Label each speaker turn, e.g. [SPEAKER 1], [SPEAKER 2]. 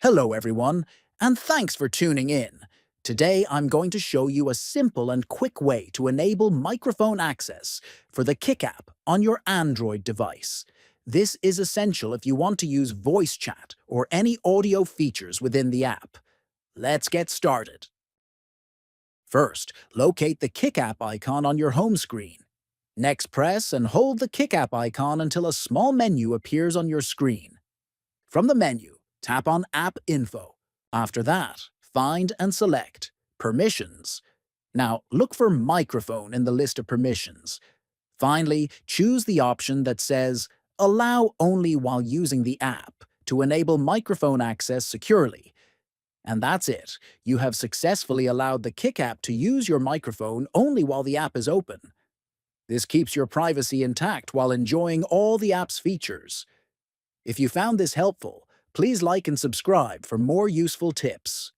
[SPEAKER 1] Hello everyone, and thanks for tuning in. Today I'm going to show you a simple and quick way to enable microphone access for the Kick app on your Android device. This is essential if you want to use voice chat or any audio features within the app. Let's get started. First, locate the Kick app icon on your home screen. Next, press and hold the Kick app icon until a small menu appears on your screen. From the menu, tap on App Info. After that, find and select Permissions. Now, look for Microphone in the list of permissions. Finally, choose the option that says Allow only while using the app to enable microphone access securely. And that's it. You have successfully allowed the Kick app to use your microphone only while the app is open. This keeps your privacy intact while enjoying all the app's features. If you found this helpful, please like and subscribe for more useful tips.